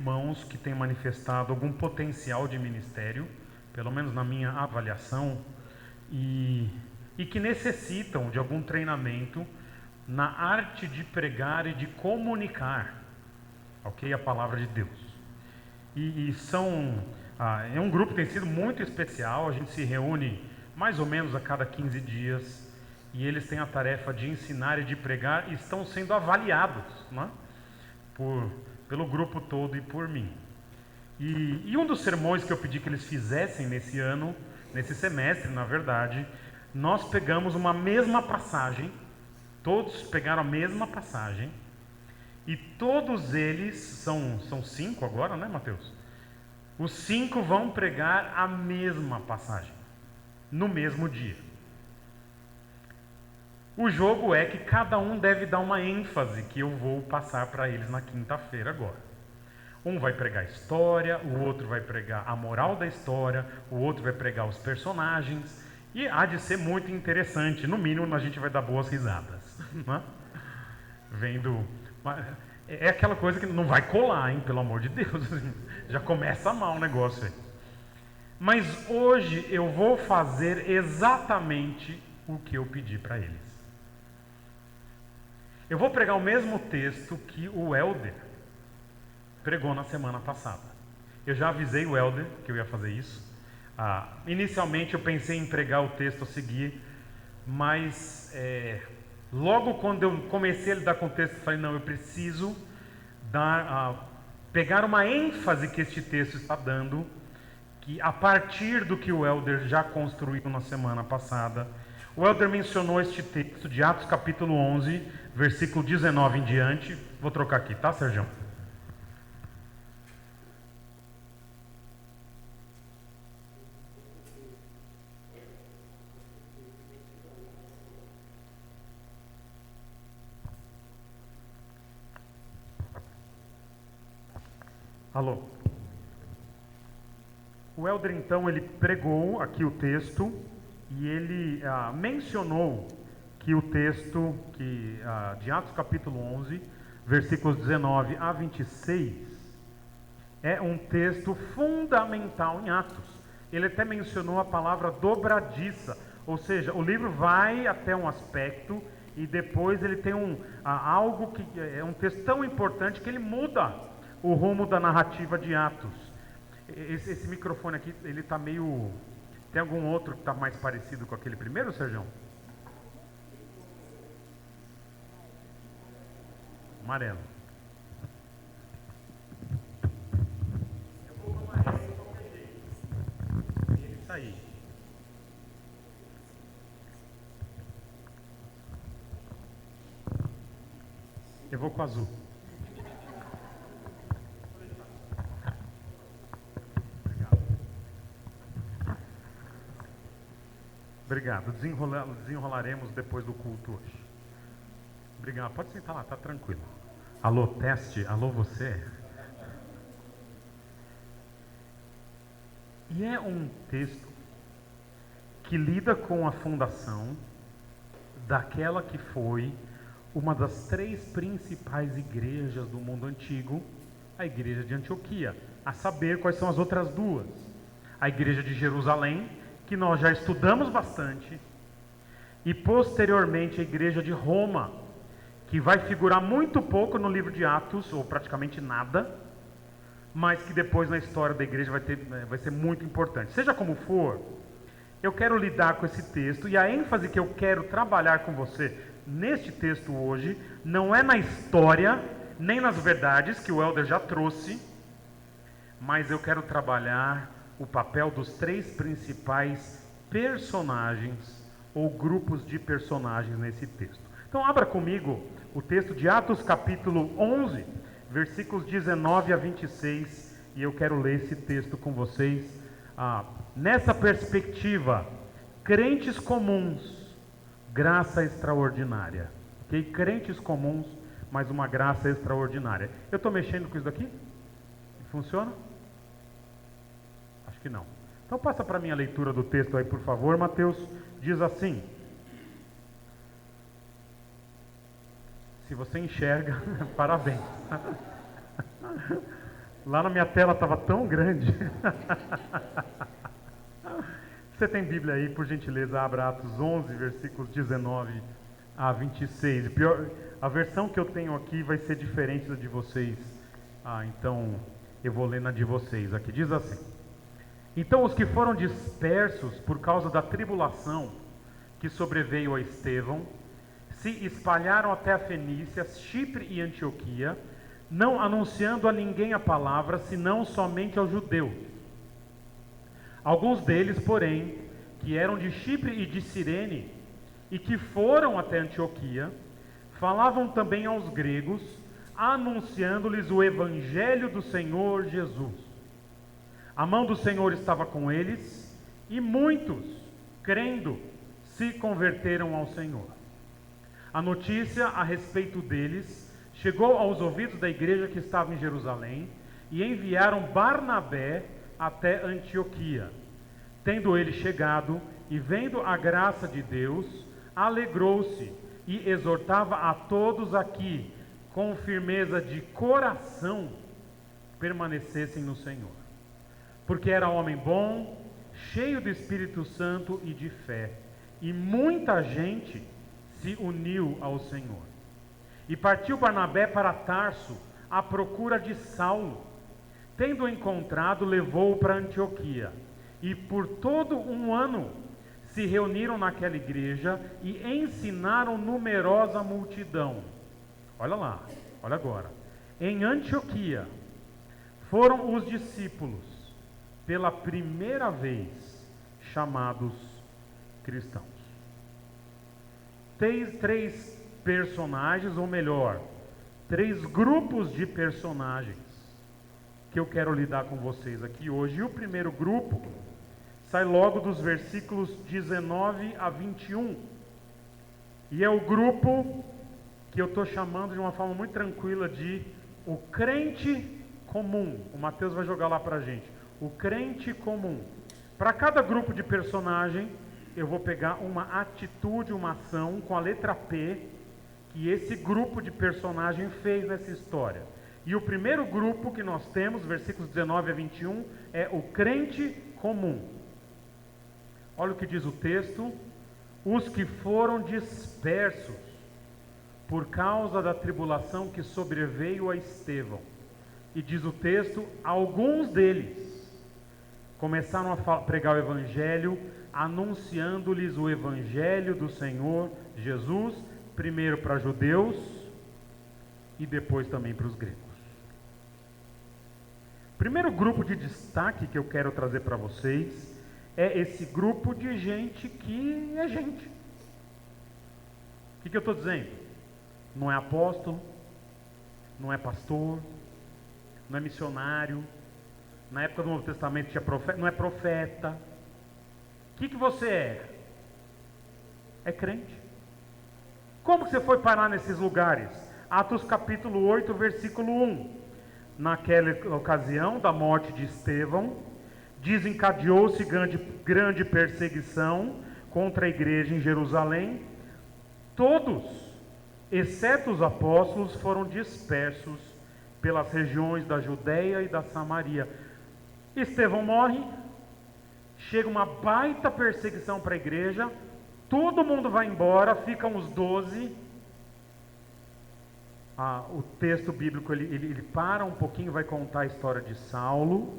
Irmãos que têm manifestado algum potencial de ministério, pelo menos na minha avaliação, e que necessitam de algum treinamento na arte de pregar e de comunicar, ok, a palavra de Deus. É um grupo que tem sido muito especial. A gente se reúne mais ou menos a cada 15 dias e eles têm a tarefa de ensinar e de pregar e estão sendo avaliados, né, pelo grupo todo e por mim. E um dos sermões que eu pedi que eles fizessem nesse ano, nesse semestre, na verdade, nós pegamos uma mesma passagem, todos pegaram a mesma passagem, e todos eles, são 5 agora, né, Mateus? Os 5 vão pregar a mesma passagem, no mesmo dia. O jogo é que cada um deve dar uma ênfase que eu vou passar para eles na quinta-feira agora. Um vai pregar a história, o outro vai pregar a moral da história, o outro vai pregar os personagens, e há de ser muito interessante. No mínimo a gente vai dar boas risadas, né? Vendo... É aquela coisa que não vai colar, hein? Pelo amor de Deus. Já começa mal o negócio aí. Mas hoje eu vou fazer exatamente o que eu pedi para eles. Eu vou pregar o mesmo texto que o Helder pregou na semana passada. Eu já avisei o Helder que eu ia fazer isso. Inicialmente eu pensei em pregar o texto a seguir, mas logo quando eu comecei a lidar com o texto, eu falei, não, eu preciso pegar uma ênfase que este texto está dando, que a partir do que o Helder já construiu na semana passada. O Helder mencionou este texto de Atos capítulo 11, versículo 19 em diante. Vou trocar aqui, tá, Sérgio? Alô? O Helder, então, ele pregou aqui o texto e ele mencionou que o texto de Atos capítulo 11, versículos 19 a 26, é um texto fundamental em Atos. Ele até mencionou a palavra dobradiça, ou seja, o livro vai até um aspecto e depois ele tem algo que é um texto tão importante que ele muda o rumo da narrativa de Atos. Esse microfone aqui, ele está meio... Tem algum outro que está mais parecido com aquele primeiro, Sérgio? Amarelo. Eu vou com amarelo de qualquer jeito. Isso aí. Eu vou com azul. Obrigado. Desenrolaremos depois do culto hoje. Obrigado. Pode sentar lá, tá tranquilo. Alô, teste. Alô, você. E é um texto que lida com a fundação daquela que foi uma das 3 principais igrejas do mundo antigo, a igreja de Antioquia. A saber, quais são as outras 2? A igreja de Jerusalém, que nós já estudamos bastante, e posteriormente a igreja de Roma, que vai figurar muito pouco no livro de Atos, ou praticamente nada, mas que depois na história da igreja vai ser muito importante. Seja como for, eu quero lidar com esse texto, e a ênfase que eu quero trabalhar com você neste texto hoje, não é na história, nem nas verdades que o Helder já trouxe, mas eu quero trabalhar o papel dos 3 principais personagens ou grupos de personagens nesse texto. Então abra comigo o texto de Atos capítulo 11, versículos 19 a 26, e eu quero ler esse texto com vocês. Nessa perspectiva, crentes comuns, graça extraordinária. Ok? Crentes comuns, mas uma graça extraordinária. Eu estou mexendo com isso daqui? Funciona? Acho que não. Então passa para mim a leitura do texto aí, por favor. Mateus diz assim. Se você enxerga, parabéns. Lá na minha tela estava tão grande. Você tem Bíblia aí, por gentileza, abra Atos 11, versículos 19 a 26. A versão que eu tenho aqui vai ser diferente da de vocês. Então eu vou ler na de vocês. Aqui diz assim: Então os que foram dispersos por causa da tribulação que sobreveio a Estevão, se espalharam até a Fenícia, Chipre e Antioquia, não anunciando a ninguém a palavra, senão somente aos judeus. Alguns deles, porém, que eram de Chipre e de Cirene, e que foram até Antioquia, falavam também aos gregos, anunciando-lhes o evangelho do Senhor Jesus. A mão do Senhor estava com eles, e muitos, crendo, se converteram ao Senhor. A notícia a respeito deles chegou aos ouvidos da igreja que estava em Jerusalém, e enviaram Barnabé até Antioquia. Tendo ele chegado e vendo a graça de Deus, alegrou-se e exortava a todos aqui, com firmeza de coração, permanecessem no Senhor. Porque era homem bom, cheio do Espírito Santo e de fé, e muita gente se uniu ao Senhor. E partiu Barnabé para Tarso, à procura de Saulo. Tendo-o encontrado, levou-o para Antioquia. E por todo um ano se reuniram naquela igreja e ensinaram numerosa multidão. Olha lá, olha agora. Em Antioquia foram os discípulos, pela primeira vez, chamados cristãos. Três personagens, ou melhor, três grupos de personagens que eu quero lidar com vocês aqui hoje. E o primeiro grupo sai logo dos versículos 19 a 21. E é o grupo que eu estou chamando de uma forma muito tranquila de o crente comum. O Mateus vai jogar lá para a gente. O crente comum. Para cada grupo de personagem, eu vou pegar uma atitude, uma ação com a letra P, que esse grupo de personagem fez nessa história. E o primeiro grupo que nós temos, versículos 19 a 21, é o crente comum. Olha o que diz o texto: os que foram dispersos por causa da tribulação que sobreveio a Estevão. E diz o texto, alguns deles começaram a pregar o evangelho, anunciando-lhes o evangelho do Senhor Jesus, primeiro para judeus e depois também para os gregos. Primeiro grupo de destaque que eu quero trazer para vocês é esse grupo de gente que é gente. O que eu estou dizendo? Não é apóstolo, não é pastor, não é missionário. Na época do Novo Testamento tinha profeta, não é profeta. O que você é? É crente. Como que você foi parar nesses lugares? Atos capítulo 8, versículo 1. Naquela ocasião da morte de Estevão, desencadeou-se grande perseguição contra a igreja em Jerusalém. Todos, exceto os apóstolos, foram dispersos pelas regiões da Judéia e da Samaria. Estevão morre, chega uma baita perseguição para a igreja, todo mundo vai embora, ficam os 12. O texto bíblico ele para um pouquinho, vai contar a história de Saulo.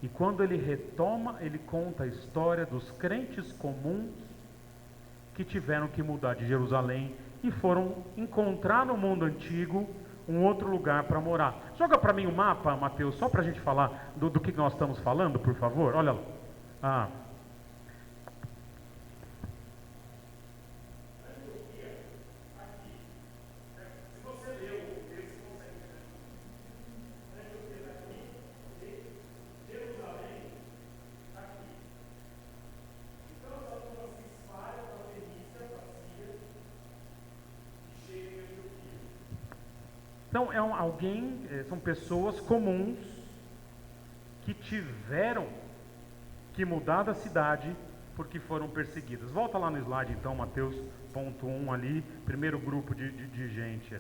E quando ele retoma, ele conta a história dos crentes comuns que tiveram que mudar de Jerusalém e foram encontrar no mundo antigo um outro lugar para morar. Joga para mim o mapa, Mateus, só para a gente falar do que nós estamos falando, por favor. Olha lá. Então, são pessoas comuns que tiveram que mudar da cidade porque foram perseguidas. Volta lá no slide então, Mateus ponto 1 ali, primeiro grupo de gente.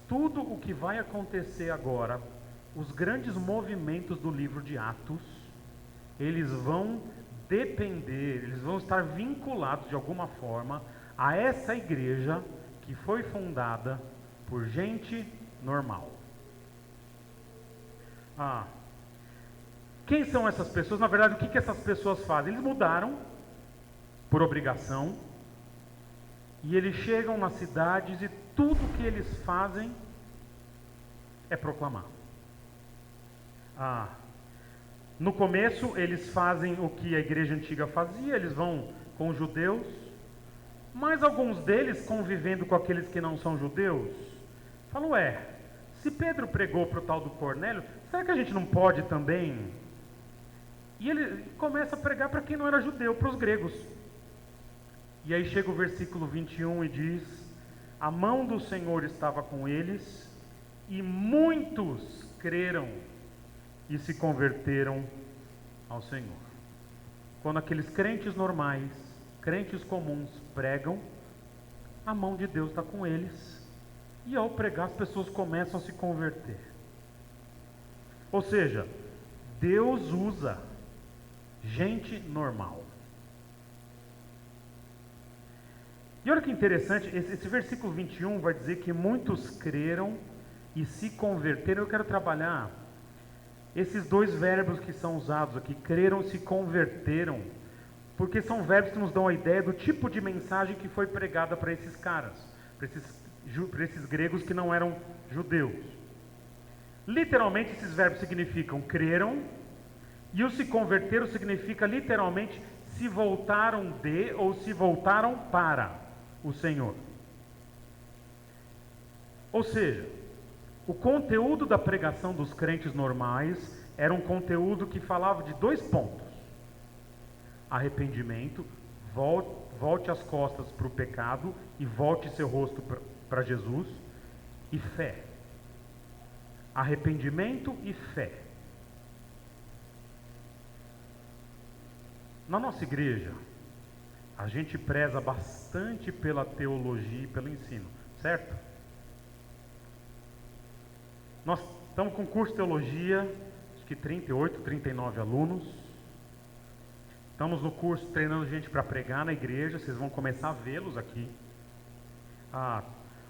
tudo o que vai acontecer agora, os grandes movimentos do livro de Atos, eles vão depender, eles vão estar vinculados de alguma forma a essa igreja que foi fundada por gente normal. Quem são essas pessoas? Na verdade, o que essas pessoas fazem? Eles mudaram por obrigação e eles chegam nas cidades e tudo que eles fazem é proclamar. No começo, eles fazem o que a igreja antiga fazia, eles vão com os judeus, mas alguns deles, convivendo com aqueles que não são judeus, falam, se Pedro pregou para o tal do Cornélio, será que a gente não pode também? E ele começa a pregar para quem não era judeu, para os gregos. E aí chega o versículo 21 e diz, a mão do Senhor estava com eles, e muitos creram e se converteram ao Senhor. Quando aqueles crentes normais, crentes comuns pregam, a mão de Deus está com eles, e ao pregar as pessoas começam a se converter. Ou seja, Deus usa gente normal. E olha que interessante, esse versículo 21 vai dizer que muitos creram e se converteram. Eu quero trabalhar esses dois verbos que são usados aqui, creram e se converteram, porque são verbos que nos dão a ideia do tipo de mensagem que foi pregada para esses caras, para esses gregos que não eram judeus. Literalmente esses verbos significam creram, e o se converteram significa literalmente se voltaram de ou se voltaram para o Senhor. Ou seja, o conteúdo da pregação dos crentes normais era um conteúdo que falava de dois pontos: arrependimento, volte as costas para o pecado e volte seu rosto para Jesus, e fé. Arrependimento e fé. Na nossa igreja, a gente preza bastante pela teologia e pelo ensino, certo? Nós estamos com curso de teologia, acho que 38, 39 alunos. Estamos no curso treinando gente para pregar na igreja, vocês vão começar a vê-los aqui.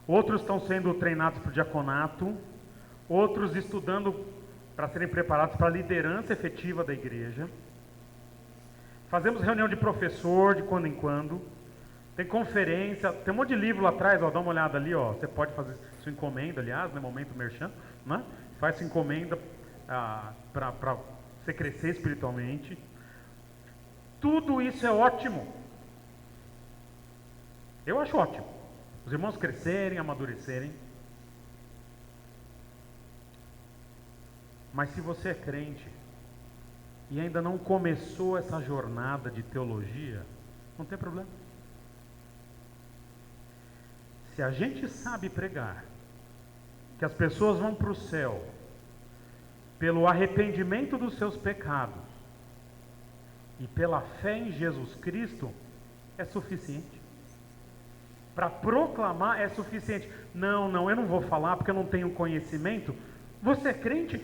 Outros estão sendo treinados para o diaconato, outros estudando para serem preparados para a liderança efetiva da igreja. Fazemos reunião de professor de quando em quando. Tem conferência, tem um monte de livro lá atrás, dá uma olhada ali, você pode fazer sua encomenda, aliás, no momento merchan, né? Faz sua encomenda para você crescer espiritualmente. Tudo isso é ótimo. Eu acho ótimo. Os irmãos crescerem, amadurecerem. Mas se você é crente e ainda não começou essa jornada de teologia, não tem problema. Se a gente sabe pregar que as pessoas vão para o céu pelo arrependimento dos seus pecados e pela fé em Jesus Cristo, é suficiente. Para proclamar é suficiente. Não, eu não vou falar porque eu não tenho conhecimento. Você é crente?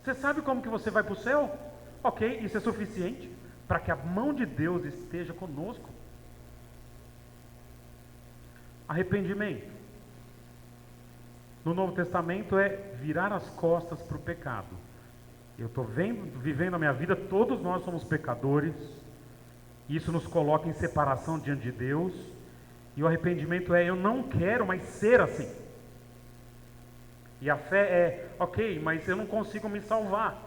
Você sabe como que você vai para o céu? Ok, isso é suficiente para que a mão de Deus esteja conosco. Arrependimento. No Novo Testamento é virar as costas para o pecado. Eu estou vivendo a minha vida, todos nós somos pecadores. Isso nos coloca em separação diante de Deus. E o arrependimento é, eu não quero mais ser assim. E a fé é, ok, mas eu não consigo me salvar.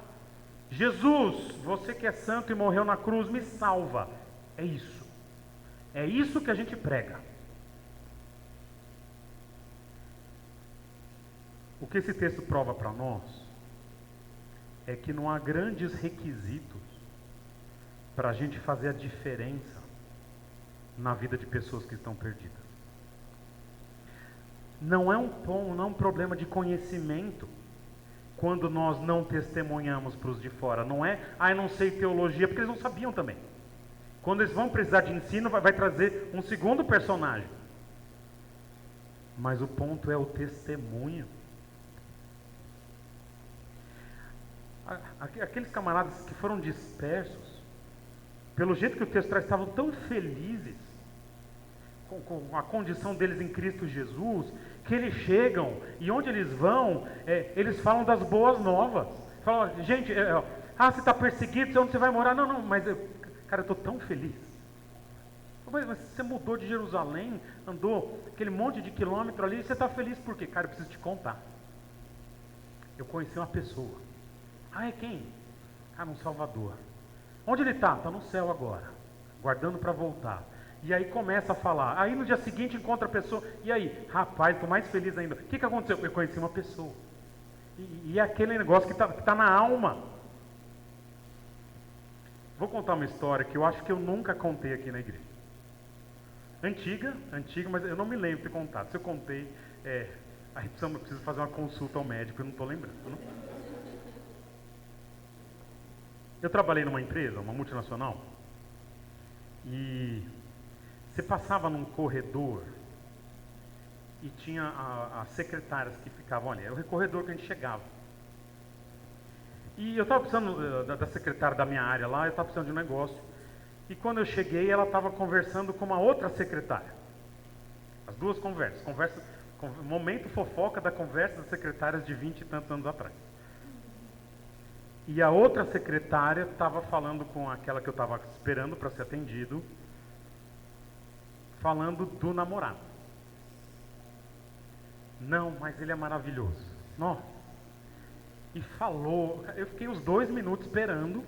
Jesus, você que é santo e morreu na cruz, me salva. É isso. É isso que a gente prega. O que esse texto prova para nós é que não há grandes requisitos para a gente fazer a diferença na vida de pessoas que estão perdidas. Não é um problema de conhecimento quando nós não testemunhamos para os de fora. Não é, eu não sei teologia, porque eles não sabiam também. Quando eles vão precisar de ensino, vai trazer um segundo personagem. Mas o ponto é o testemunho. Aqueles camaradas que foram dispersos, pelo jeito que o texto traz, estavam tão felizes com a condição deles em Cristo Jesus, que eles chegam e onde eles vão, eles falam das boas novas. Falam, gente, você está perseguido, onde você vai morar? Não, mas cara, eu estou tão feliz. Mas você mudou de Jerusalém, andou aquele monte de quilômetro ali, e você está feliz por quê? Cara, eu preciso te contar. Eu conheci uma pessoa. É quem? No Salvador. Onde ele está? Está no céu agora, guardando para voltar. E aí começa a falar. Aí no dia seguinte encontra a pessoa. E aí, rapaz, estou mais feliz ainda. O que aconteceu? Eu conheci uma pessoa. E é aquele negócio que tá na alma. Vou contar uma história que eu acho que eu nunca contei aqui na igreja. Antiga, mas eu não me lembro de ter contado. Se eu contei, aí eu preciso fazer uma consulta ao médico, eu não estou lembrando. Não? Eu trabalhei numa empresa, uma multinacional, e você passava num corredor e tinha as secretárias que ficavam ali. Era o corredor que a gente chegava. E eu estava precisando da secretária da minha área lá, eu estava precisando de um negócio. E quando eu cheguei, ela estava conversando com uma outra secretária. As duas conversam. Momento fofoca da conversa das secretárias de 20 e tantos anos atrás. E a outra secretária estava falando com aquela que eu estava esperando para ser atendido, falando do namorado. Não, mas ele é maravilhoso. Nossa. E falou, eu fiquei uns 2 minutos esperando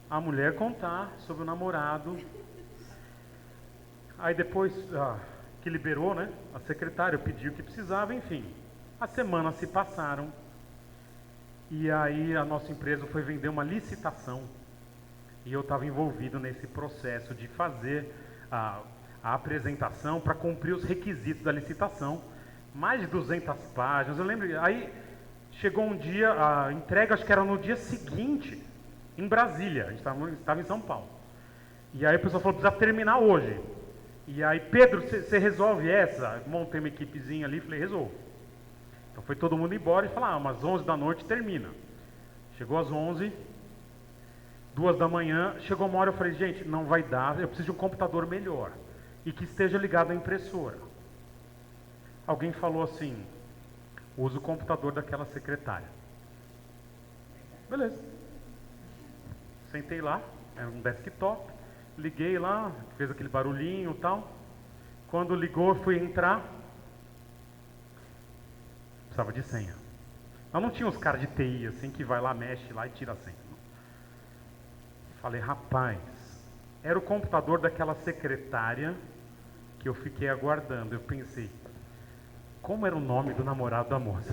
a mulher contar sobre o namorado. Aí depois que liberou, né, a secretária pediu o que precisava, enfim. As semanas se passaram e aí a nossa empresa foi vender uma licitação e eu estava envolvido nesse processo de fazer a apresentação para cumprir os requisitos da licitação. Mais de 200 páginas, eu lembro. Aí chegou um dia, a entrega acho que era no dia seguinte, em Brasília, a gente estava em São Paulo. E aí o pessoal falou, precisa terminar hoje. E aí, Pedro, você resolve essa? Montei uma equipezinha ali, falei, resolvo. Então foi todo mundo embora e falou, umas 11 da noite termina. Chegou às 11, 2 da manhã, chegou uma hora, eu falei, gente, não vai dar, eu preciso de um computador melhor. E que esteja ligado à impressora. Alguém falou assim, usa o computador daquela secretária. Beleza. Sentei lá, era um desktop, liguei lá, fez aquele barulhinho e tal. Quando ligou, eu fui entrar, precisava de senha. Mas não tinha uns caras de TI assim, que vai lá, mexe lá e tira a senha. Falei, rapaz, era o computador daquela secretária que eu fiquei aguardando. Eu pensei, como era o nome do namorado da moça?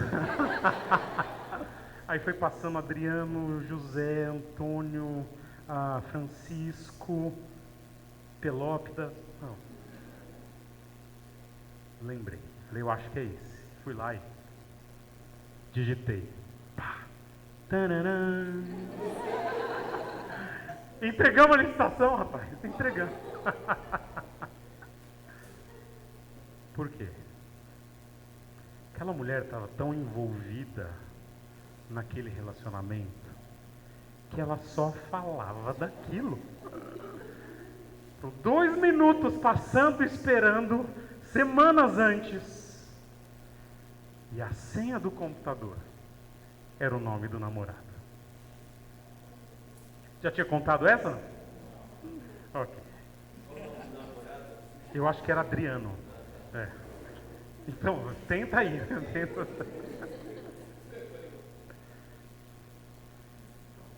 Aí foi passando Adriano, José, Antônio, Francisco, Pelópida. Não. Lembrei. Falei, eu acho que é esse. Fui lá e digitei. Pá. Tananã. Entregamos a licitação, rapaz. Entregamos. Por quê? Aquela mulher estava tão envolvida naquele relacionamento que ela só falava daquilo. Por 2 minutos passando, esperando, semanas antes. E a senha do computador era o nome do namorado. Já tinha contado essa? Não? Ok. Eu acho que era Adriano. Então, tenta aí.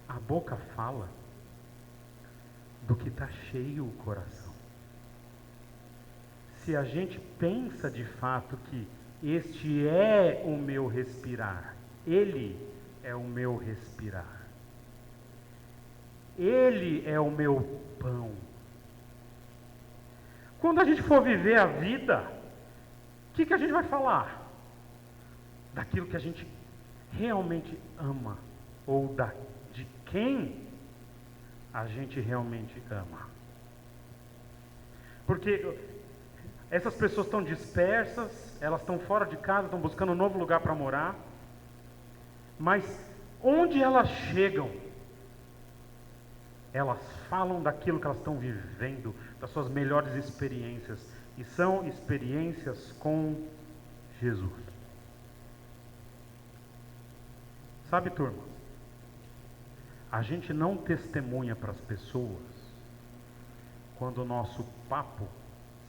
A boca fala do que está cheio o coração. Se a gente pensa de fato que este é o meu respirar, ele é o meu respirar, ele é o meu pão. Quando a gente for viver a vida, o que a gente vai falar? Daquilo que a gente realmente ama, ou de quem a gente realmente ama. Porque Essas pessoas estão dispersas, elas estão fora de casa, estão buscando um novo lugar para morar. Mas onde elas chegam, elas falam daquilo que elas estão vivendo, das suas melhores experiências. E são experiências com Jesus. Sabe, turma? A gente não testemunha para as pessoas quando o nosso papo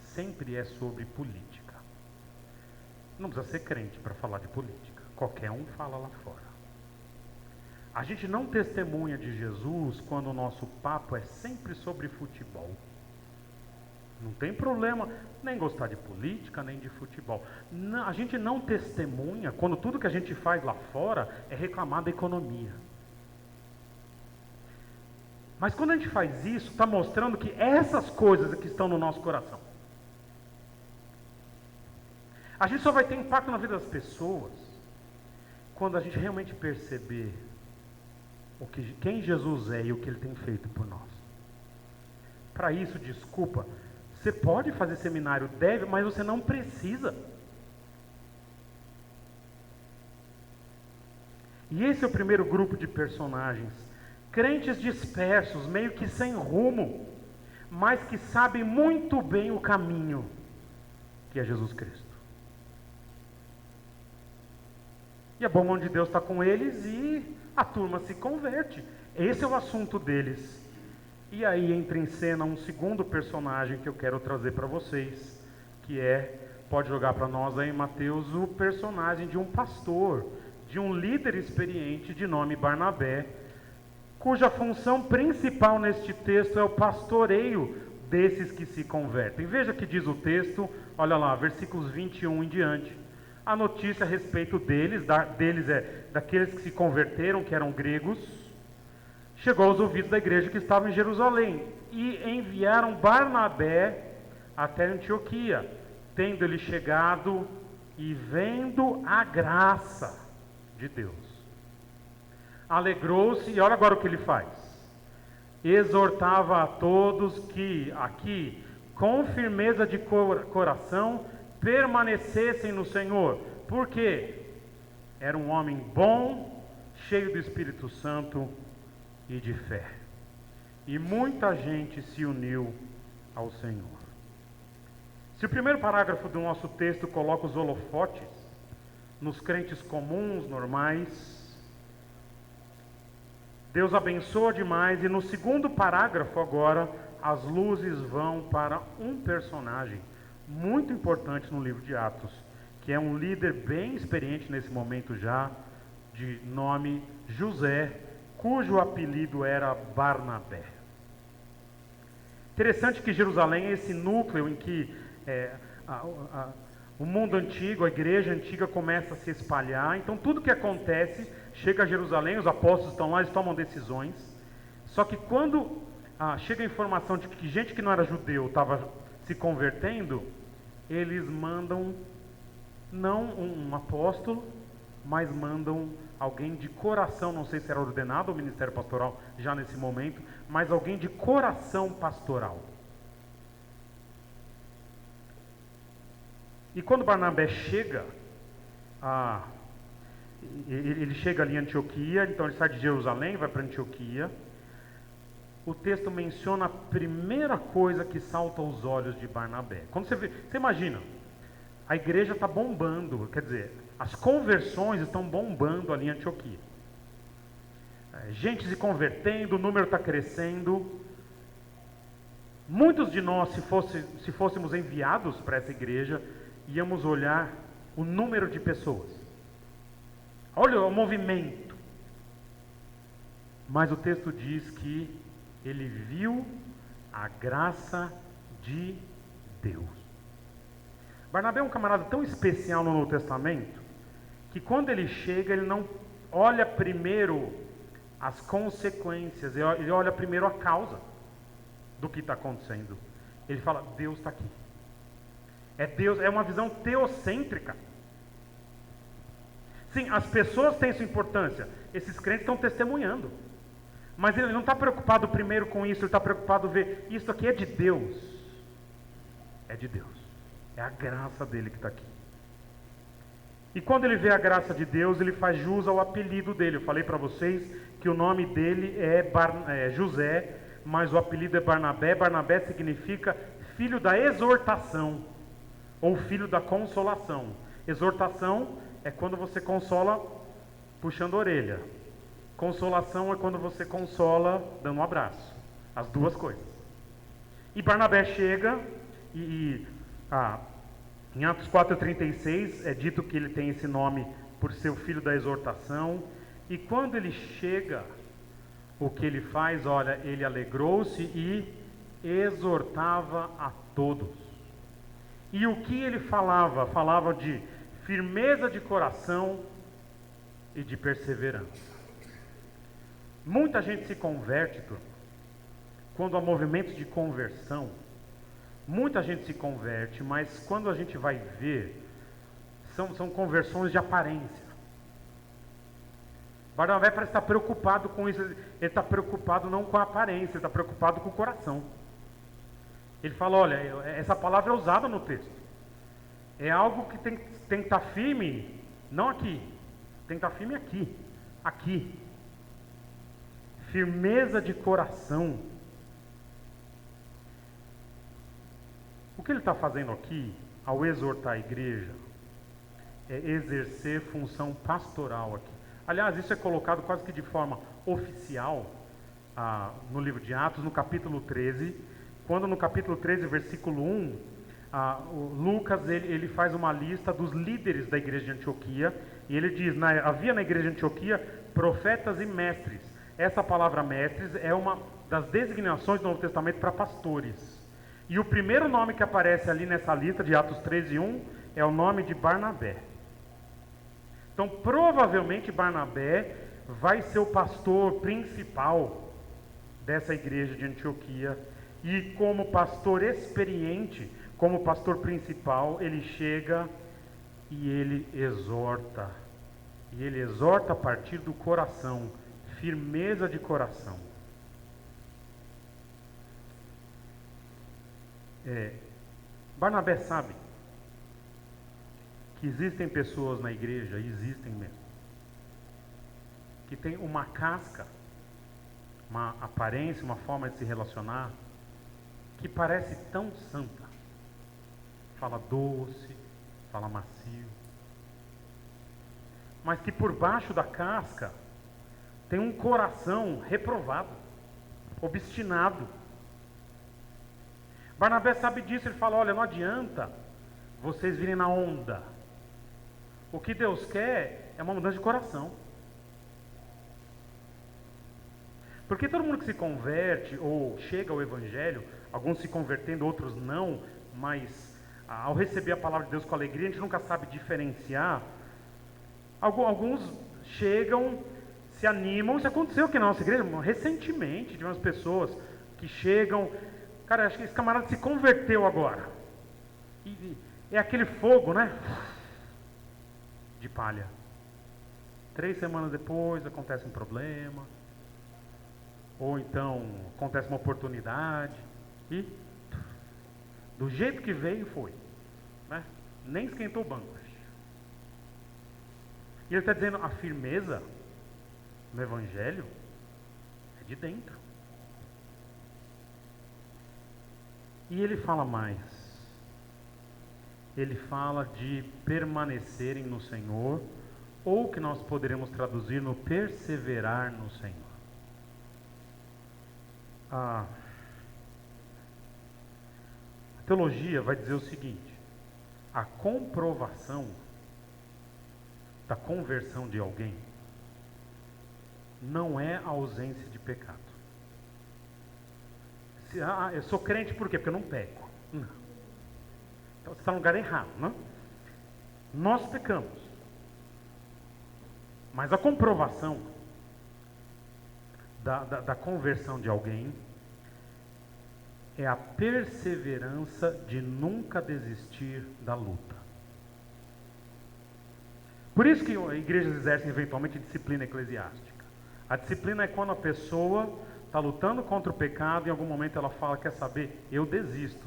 sempre é sobre política. Não precisa ser crente para falar de política. Qualquer um fala lá fora. A gente não testemunha de Jesus quando o nosso papo é sempre sobre futebol. Não tem problema nem gostar de política, nem de futebol. Não, a gente não testemunha quando tudo que a gente faz lá fora é reclamar da economia. Mas quando a gente faz isso, está mostrando que essas coisas que estão no nosso coração. A gente só vai ter impacto na vida das pessoas quando a gente realmente perceber quem Jesus é e o que Ele tem feito por nós. Para isso, desculpa, você pode fazer seminário, deve, mas você não precisa. E esse é o primeiro grupo de personagens. Crentes dispersos, meio que sem rumo, mas que sabem muito bem o caminho, que é Jesus Cristo. E a boa mão de Deus está com eles e a turma se converte. Esse é o assunto deles. E aí entra em cena um segundo personagem que eu quero trazer para vocês, que pode jogar para nós aí, Mateus, o personagem de um pastor, de um líder experiente de nome Barnabé, cuja função principal neste texto é o pastoreio desses que se convertem. Veja que diz o texto, olha lá, versículos 21 em diante. A notícia a respeito deles daqueles que se converteram, que eram gregos, chegou aos ouvidos da igreja que estava em Jerusalém, e enviaram Barnabé até Antioquia, tendo ele chegado e vendo a graça de Deus. Alegrou-se, e olha agora o que ele faz. Exortava a todos que, aqui, com firmeza de coração, permanecessem no Senhor, porque era um homem bom, cheio do Espírito Santo e de fé. E muita gente se uniu ao Senhor. Se o primeiro parágrafo do nosso texto coloca os holofotes nos crentes comuns, normais, Deus abençoa demais, e no segundo parágrafo agora, as luzes vão para um personagem muito importante no livro de Atos, que é um líder bem experiente nesse momento já, de nome José, cujo apelido era Barnabé. Interessante que Jerusalém é esse núcleo em que o mundo antigo, a igreja antiga começa a se espalhar. Então tudo que acontece chega a Jerusalém, os apóstolos estão lá, eles tomam decisões. Só que quando chega a informação de que gente que não era judeu estava se convertendo, eles mandam não um apóstolo, mas mandam alguém de coração, não sei se era ordenado ao ministério pastoral já nesse momento, mas alguém de coração pastoral. E quando Barnabé chega, ele chega ali em Antioquia, então ele sai de Jerusalém, vai para Antioquia. O texto menciona a primeira coisa que salta aos olhos de Barnabé. Quando você imagina, a igreja está bombando, quer dizer, as conversões estão bombando ali em Antioquia. Gente se convertendo, o número está crescendo. Muitos de nós, se fôssemos enviados para essa igreja, íamos olhar o número de pessoas. Olha o movimento. Mas o texto diz que ele viu a graça de Deus. Barnabé é um camarada tão especial no Novo Testamento, que quando ele chega, ele não olha primeiro as consequências, ele olha primeiro a causa do que está acontecendo. Ele fala, Deus está aqui. Deus, é uma visão teocêntrica. Sim, as pessoas têm sua importância, esses crentes estão testemunhando. Mas ele não está preocupado primeiro com isso, ele está preocupado em ver, isso aqui é de Deus. É de Deus. É a graça dele que está aqui. E quando ele vê a graça de Deus, ele faz jus ao apelido dele. Eu falei para vocês que o nome dele é José, mas o apelido é Barnabé. Barnabé significa filho da exortação, ou filho da consolação. Exortação é quando você consola puxando a orelha. Consolação é quando você consola dando um abraço. As duas coisas. E Barnabé chega em Atos 4,36 é dito que ele tem esse nome por ser o filho da exortação. E quando ele chega, o que ele faz? Olha, ele alegrou-se e exortava a todos. E o que ele falava? Falava de firmeza de coração e de perseverança. Muita gente se converte, quando há movimentos de conversão. Muita gente se converte, mas quando a gente vai ver, são conversões de aparência. Barnabé parece estar preocupado com isso. Ele está preocupado não com a aparência, ele está preocupado com o coração. Ele fala, olha, essa palavra é usada no texto. É algo que tem que estar firme, não aqui. Tem que estar firme aqui. Aqui. Firmeza de coração. O que ele está fazendo aqui, ao exortar a igreja, é exercer função pastoral aqui. Aliás, isso é colocado quase que de forma oficial no livro de Atos, no capítulo 13, quando no capítulo 13, versículo 1, o Lucas ele faz uma lista dos líderes da igreja de Antioquia, e ele diz, havia na igreja de Antioquia profetas e mestres. Essa palavra mestres é uma das designações do Novo Testamento para pastores. E o primeiro nome que aparece ali nessa lista de Atos 13:1 é o nome de Barnabé. Então, provavelmente Barnabé vai ser o pastor principal dessa igreja de Antioquia. E como pastor experiente, como pastor principal, ele chega e ele exorta. E ele exorta a partir do coração, firmeza de coração. Barnabé sabe que existem pessoas na igreja, existem mesmo, que tem uma casca, uma aparência, uma forma de se relacionar, que parece tão santa. Fala doce, fala macio, mas que por baixo da casca tem um coração reprovado, obstinado. Barnabé sabe disso, ele fala, olha, não adianta vocês virem na onda. O que Deus quer é uma mudança de coração. Porque todo mundo que se converte ou chega ao Evangelho, alguns se convertendo, outros não, mas ao receber a palavra de Deus com alegria, a gente nunca sabe diferenciar. Alguns chegam, se animam. Isso aconteceu aqui na nossa igreja recentemente, de umas pessoas que chegam, cara, acho que esse camarada se converteu agora. E é aquele fogo, né? De palha. 3 semanas depois acontece um problema. Ou então acontece uma oportunidade. E do jeito que veio foi. Né? Nem esquentou o banco. E ele está dizendo, a firmeza no Evangelho é de dentro. E ele fala mais. Ele fala de permanecerem no Senhor, ou que nós poderemos traduzir no perseverar no Senhor. A teologia vai dizer o seguinte: a comprovação da conversão de alguém não é a ausência de pecado. Eu sou crente por quê? Porque eu não peco. Não. Então você está no lugar errado, não? Nós pecamos. Mas a comprovação da conversão de alguém é a perseverança de nunca desistir da luta. Por isso que igrejas exercem eventualmente disciplina eclesiástica. A disciplina é quando a pessoa está lutando contra o pecado e em algum momento ela fala, quer saber, eu desisto,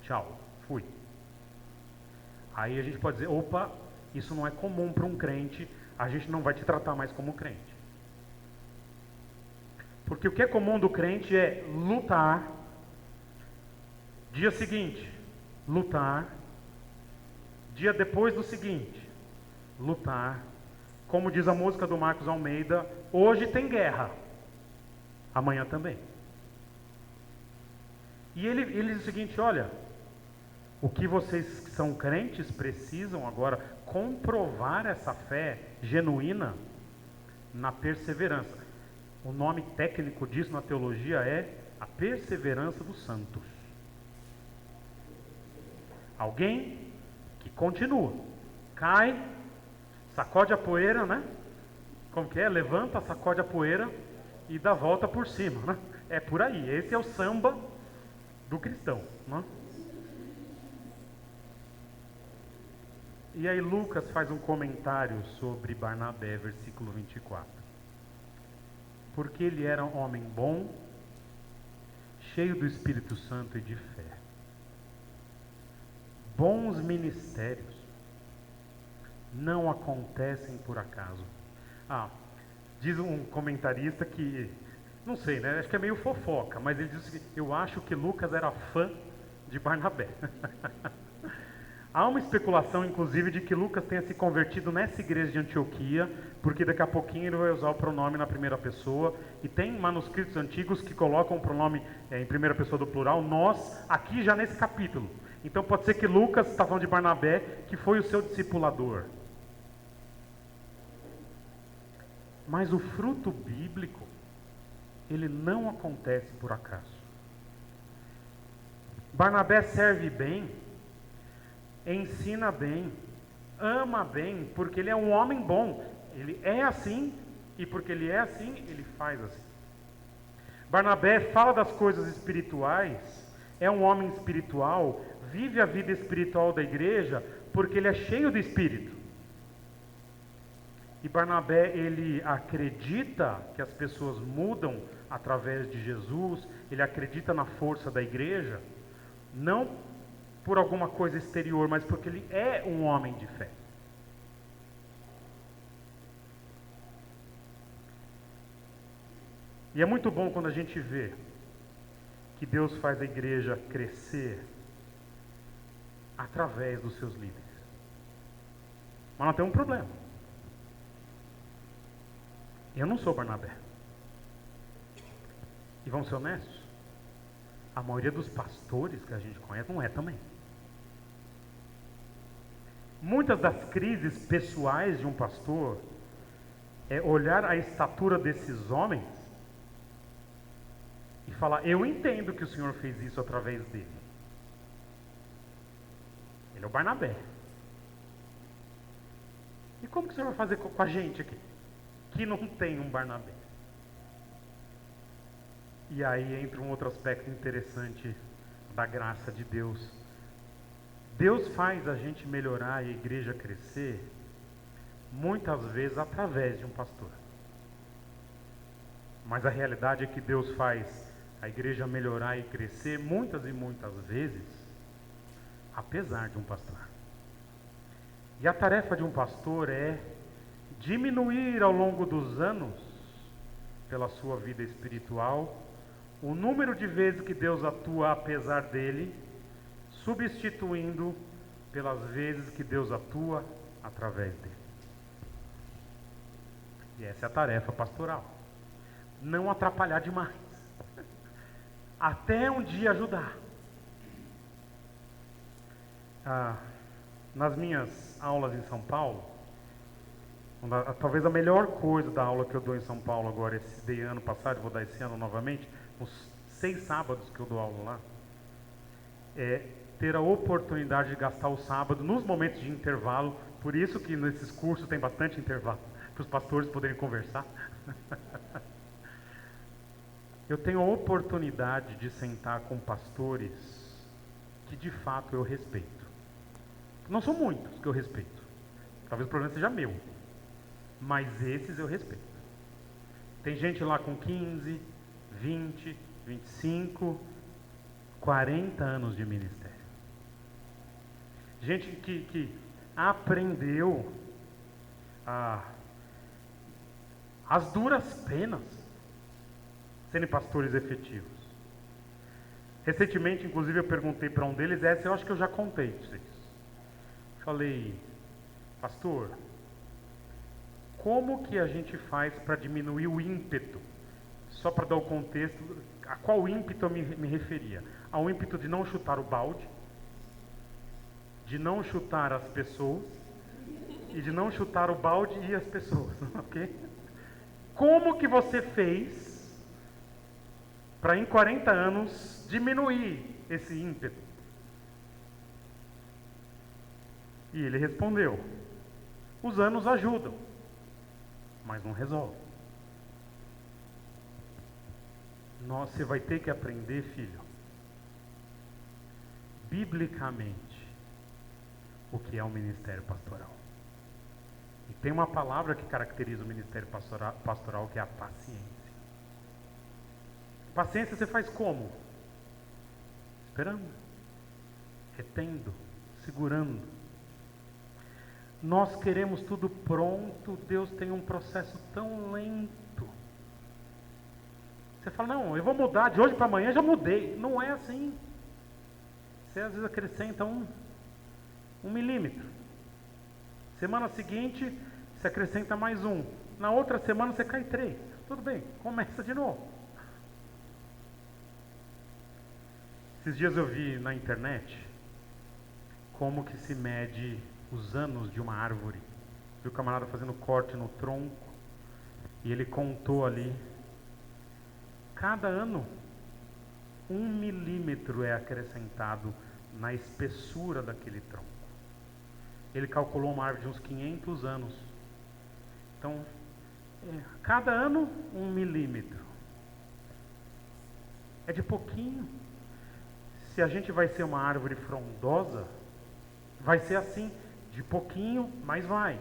tchau, fui. Aí a gente pode dizer, opa, isso não é comum para um crente, a gente não vai te tratar mais como crente. Porque o que é comum do crente é lutar, dia seguinte, lutar, dia depois do seguinte, lutar. Como diz a música do Marcos Almeida, hoje tem guerra, amanhã também. E ele diz o seguinte, olha, o que vocês que são crentes precisam agora comprovar essa fé genuína na perseverança. O nome técnico disso na teologia é a perseverança dos santos. Alguém que continua, cai, sacode a poeira, né? Como que é? Levanta, sacode a poeira e dá volta por cima, né? É por aí, esse é o samba do cristão, né? E aí Lucas faz um comentário sobre Barnabé, versículo 24. Porque ele era um homem bom, cheio do Espírito Santo e de fé. Bons ministérios não acontecem por acaso. Diz um comentarista que, não sei, né? Acho que é meio fofoca, mas ele diz o seguinte, eu acho que Lucas era fã de Barnabé. Há uma especulação, inclusive, de que Lucas tenha se convertido nessa igreja de Antioquia, porque daqui a pouquinho ele vai usar o pronome na primeira pessoa, e tem manuscritos antigos que colocam o pronome em primeira pessoa do plural, nós, aqui já nesse capítulo. Então pode ser que Lucas está falando de Barnabé, que foi o seu discipulador. Mas o fruto bíblico, ele não acontece por acaso. Barnabé serve bem, ensina bem, ama bem, porque ele é um homem bom. Ele é assim, e porque ele é assim, ele faz assim. Barnabé fala das coisas espirituais, é um homem espiritual, vive a vida espiritual da igreja, porque ele é cheio do Espírito. E Barnabé, ele acredita que as pessoas mudam através de Jesus, ele acredita na força da igreja, não por alguma coisa exterior, mas porque ele é um homem de fé. E é muito bom quando a gente vê que Deus faz a igreja crescer através dos seus líderes. Mas não tem um problema. Eu não sou Barnabé. E vamos ser honestos, a maioria dos pastores que a gente conhece não é também. Muitas das crises pessoais de um pastor é olhar a estatura desses homens e falar, eu entendo que o Senhor fez isso através dele. Ele é o Barnabé. E como que o Senhor vai fazer com a gente aqui, que não tem um Barnabé? E aí entra um outro aspecto interessante da graça de Deus. Deus faz a gente melhorar e a igreja crescer, muitas vezes através de um pastor. Mas a realidade é que Deus faz a igreja melhorar e crescer muitas e muitas vezes, apesar de um pastor. E a tarefa de um pastor é diminuir ao longo dos anos, pela sua vida espiritual, o número de vezes que Deus atua apesar dele, substituindo pelas vezes que Deus atua através dele. E essa é a tarefa pastoral. Não atrapalhar demais. Até um dia ajudar. Nas minhas aulas em São Paulo, talvez a melhor coisa da aula que eu dou em São Paulo agora, dei ano passado, vou dar esse ano novamente, uns 6 sábados que eu dou aula lá, é ter a oportunidade de gastar o sábado nos momentos de intervalo. Por isso que nesses cursos tem bastante intervalo, para os pastores poderem conversar. Eu tenho a oportunidade de sentar com pastores que de fato eu respeito. Não são muitos que eu respeito. Talvez o problema seja meu. Mas esses eu respeito. Tem gente lá com 15, 20, 25, 40 anos de ministério. gente que aprendeu as duras penas serem pastores efetivos. Recentemente, inclusive, eu perguntei para um deles, essa eu acho que eu já contei para vocês. Falei, pastor, como que a gente faz para diminuir o ímpeto? Só para dar o contexto, a qual ímpeto eu me referia? Ao ímpeto de não chutar o balde, de não chutar as pessoas, e de não chutar o balde e as pessoas, ok? Como que você fez para em 40 anos diminuir esse ímpeto? E ele respondeu, os anos ajudam, mas não resolve. Você vai ter que aprender, filho, biblicamente, o que é o ministério pastoral. E tem uma palavra que caracteriza o ministério pastoral, que é a paciência. Paciência você faz como? Esperando, retendo, segurando. Nós queremos tudo pronto, Deus tem um processo tão lento. Você fala, não, eu vou mudar, de hoje para amanhã já mudei. Não é assim. Você às vezes acrescenta um milímetro. Semana seguinte, você acrescenta mais um. Na outra semana você cai 3. Tudo bem, começa de novo. Esses dias eu vi na internet como que se mede os anos de uma árvore. Vi o camarada fazendo corte no tronco e ele contou ali, cada ano 1 milímetro é acrescentado na espessura daquele tronco. Ele calculou uma árvore de uns 500 anos. Então, cada ano 1 milímetro. É de pouquinho. Se a gente vai ser uma árvore frondosa, vai ser assim, de pouquinho, mas vai.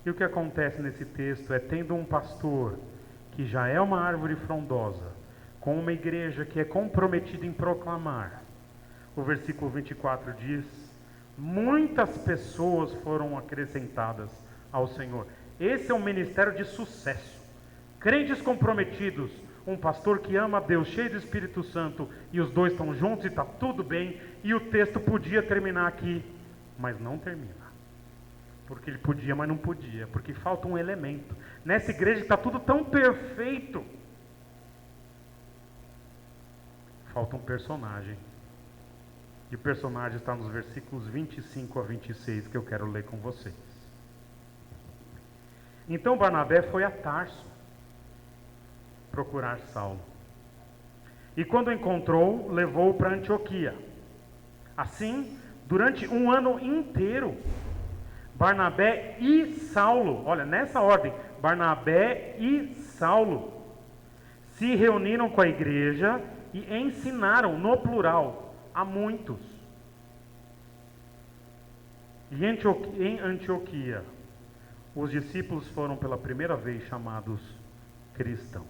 E o que acontece nesse texto é, tendo um pastor que já é uma árvore frondosa, com uma igreja que é comprometida em proclamar, o versículo 24 diz, muitas pessoas foram acrescentadas ao Senhor. Esse é um ministério de sucesso. Crentes comprometidos, um pastor que ama a Deus, cheio do Espírito Santo, e os dois estão juntos e está tudo bem, e o texto podia terminar aqui, mas não termina. Porque ele podia, mas não podia, porque falta um elemento. Nessa igreja está tudo tão perfeito. Falta um personagem. E o personagem está nos versículos 25 a 26, que eu quero ler com vocês. Então Barnabé foi a Tarso procurar Saulo. E quando o encontrou, levou-o para Antioquia. Assim, durante um ano inteiro, Barnabé e Saulo, olha, nessa ordem, Barnabé e Saulo se reuniram com a igreja e ensinaram, no plural, a muitos. E em Antioquia, os discípulos foram pela primeira vez chamados cristãos.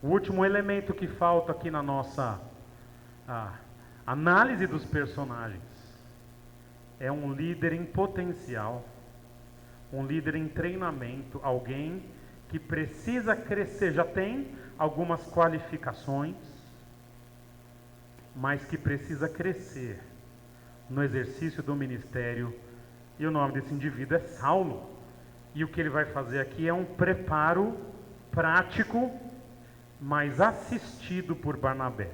O último elemento que falta aqui na nossa análise dos personagens é um líder em potencial, um líder em treinamento, alguém que precisa crescer, já tem algumas qualificações, mas que precisa crescer no exercício do ministério. E o nome desse indivíduo é Saulo. E o que ele vai fazer aqui é um preparo prático, mas assistido por Barnabé.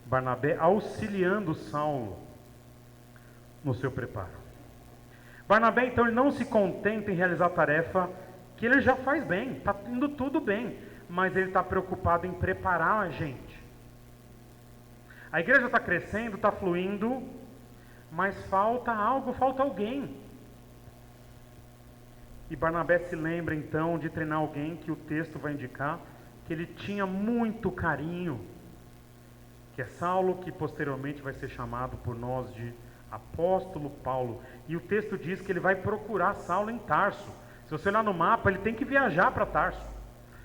Barnabé auxiliando Saulo no seu preparo. Barnabé, então, ele não se contenta em realizar a tarefa que ele já faz bem, está indo tudo bem, mas ele está preocupado em preparar a gente. A igreja está crescendo, está fluindo, mas falta algo, falta alguém. E Barnabé se lembra então de treinar alguém que o texto vai indicar que ele tinha muito carinho, que é Saulo, que posteriormente vai ser chamado por nós de apóstolo Paulo. E o texto diz que ele vai procurar Saulo em Tarso. Se você olhar no mapa, ele tem que viajar para Tarso.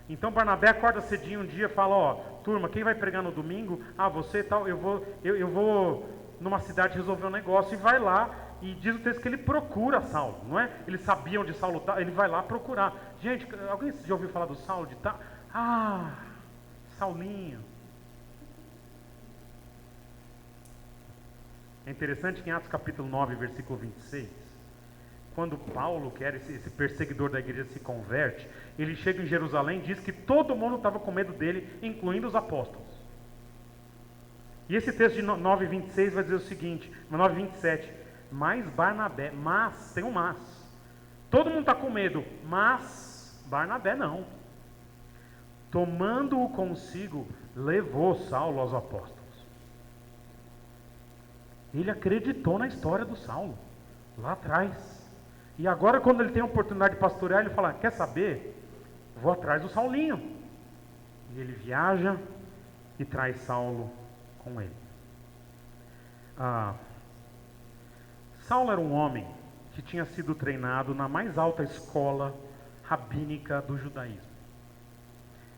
Então Barnabé acorda cedinho um dia e fala, ó, turma, quem vai pregar no domingo? Ah, você e tal, eu vou numa cidade resolver um negócio, e vai lá, e diz o texto que ele procura Saulo, não é? Ele sabia onde Saulo está, ele vai lá procurar. Gente, alguém já ouviu falar do Saulo de tal? Ah, Saulinho. É interessante que em Atos capítulo 9, versículo 26, quando Paulo, que era esse perseguidor da igreja, se converte, ele chega em Jerusalém e diz que todo mundo estava com medo dele, incluindo os apóstolos. E esse texto de 9:26 vai dizer o seguinte, 9:27, mas Barnabé, mas, tem um mas, todo mundo está com medo, mas Barnabé não. Tomando-o consigo, levou Saulo aos apóstolos. Ele acreditou na história do Saulo, lá atrás. E agora, quando ele tem a oportunidade de pastorear, ele fala, quer saber? Vou atrás do Saulinho. E ele viaja e traz Saulo com ele. Saulo era um homem que tinha sido treinado na mais alta escola rabínica do judaísmo.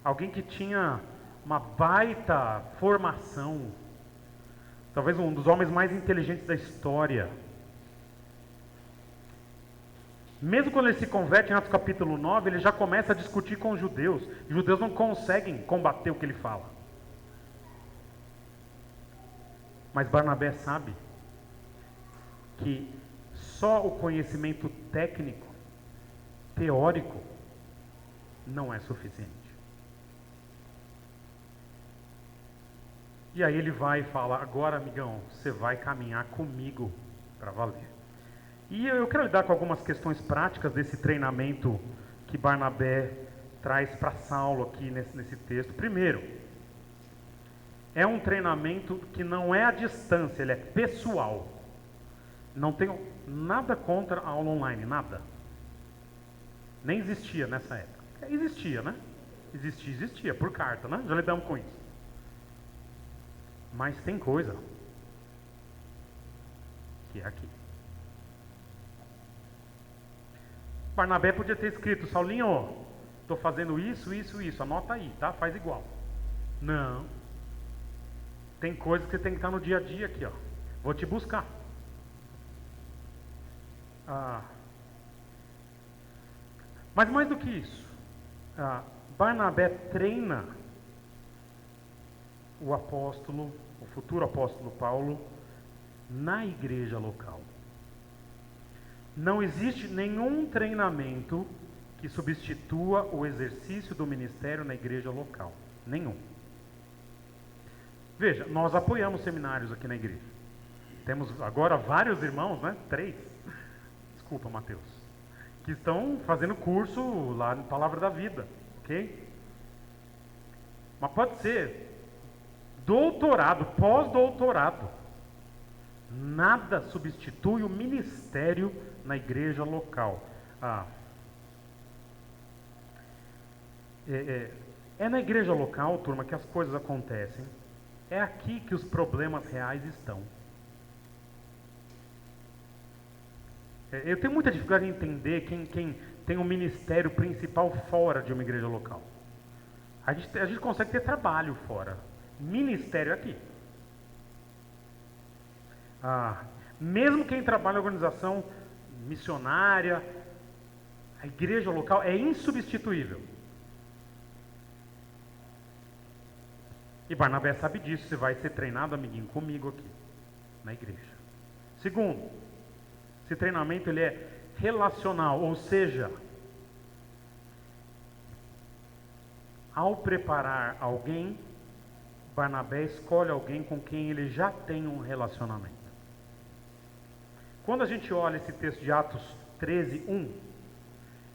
Alguém que tinha uma baita formação, talvez um dos homens mais inteligentes da história. Mesmo quando ele se converte em Atos capítulo 9, ele já começa a discutir com os judeus. Os judeus não conseguem combater o que ele fala. Mas Barnabé sabe que só o conhecimento técnico, teórico, não é suficiente. E aí ele vai e fala, agora amigão, você vai caminhar comigo para valer. E eu quero lidar com algumas questões práticas desse treinamento que Barnabé traz para Saulo aqui nesse texto. Primeiro, é um treinamento que não é à distância, ele é pessoal. Não tenho nada contra a aula online, nada. Nem existia nessa época. Existia, né? Existia, por carta, né? Já lidamos com isso. Mas tem coisa que é aqui. Barnabé podia ter escrito, Saulinho, estou fazendo isso, anota aí, tá? Faz igual. Não. Tem coisas que você tem que estar no dia a dia aqui, ó. Vou te buscar. Mas mais do que isso, Barnabé treina o apóstolo, o futuro apóstolo Paulo, na igreja local. Não existe nenhum treinamento que substitua o exercício do ministério na igreja local. Nenhum. Veja, nós apoiamos seminários aqui na igreja. Temos agora vários irmãos, né? 3. Desculpa, Mateus. Que estão fazendo curso lá no Palavra da Vida, ok? Mas pode ser doutorado, pós-doutorado. Nada substitui o ministério na igreja local. É na igreja local, turma, que as coisas acontecem. É aqui que os problemas reais estão. Eu tenho muita dificuldade em entender quem tem um ministério principal fora de uma igreja local. A gente consegue ter trabalho fora. Ministério é aqui. Mesmo quem trabalha em organização missionária, a igreja local é insubstituível. E Barnabé sabe disso, você vai ser treinado, amiguinho, comigo aqui, na igreja. Segundo, esse treinamento ele é relacional, ou seja, ao preparar alguém, Barnabé escolhe alguém com quem ele já tem um relacionamento. Quando a gente olha esse texto de Atos 13:1,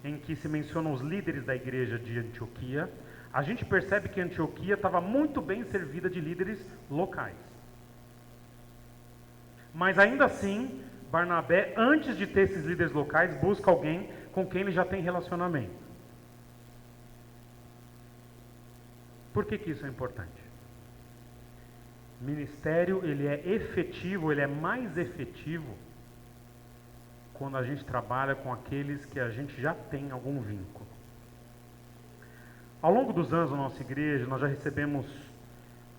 em que se mencionam os líderes da igreja de Antioquia, a gente percebe que Antioquia estava muito bem servida de líderes locais. Mas ainda assim, Barnabé, antes de ter esses líderes locais, busca alguém com quem ele já tem relacionamento. Por que isso é importante? Ministério, ele é efetivo, ele é mais efetivo quando a gente trabalha com aqueles que a gente já tem algum vínculo. Ao longo dos anos na nossa igreja, nós já recebemos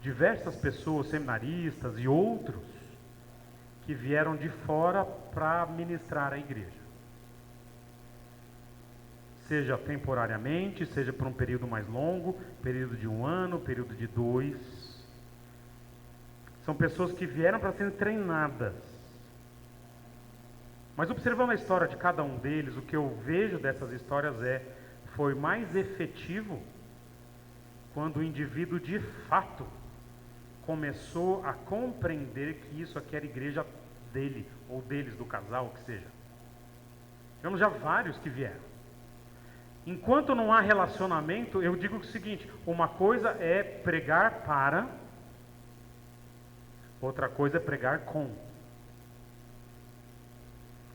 diversas pessoas, seminaristas e outros, que vieram de fora para ministrar a igreja. Seja temporariamente, seja por um período mais longo, período de 1 ano, período de 2. São pessoas que vieram para serem treinadas. Mas observando a história de cada um deles, o que eu vejo dessas histórias foi mais efetivo quando o indivíduo de fato começou a compreender que isso aqui era a igreja dele, ou deles, do casal, o que seja. Tivemos já vários que vieram. Enquanto não há relacionamento, eu digo o seguinte: uma coisa é pregar para, outra coisa é pregar com.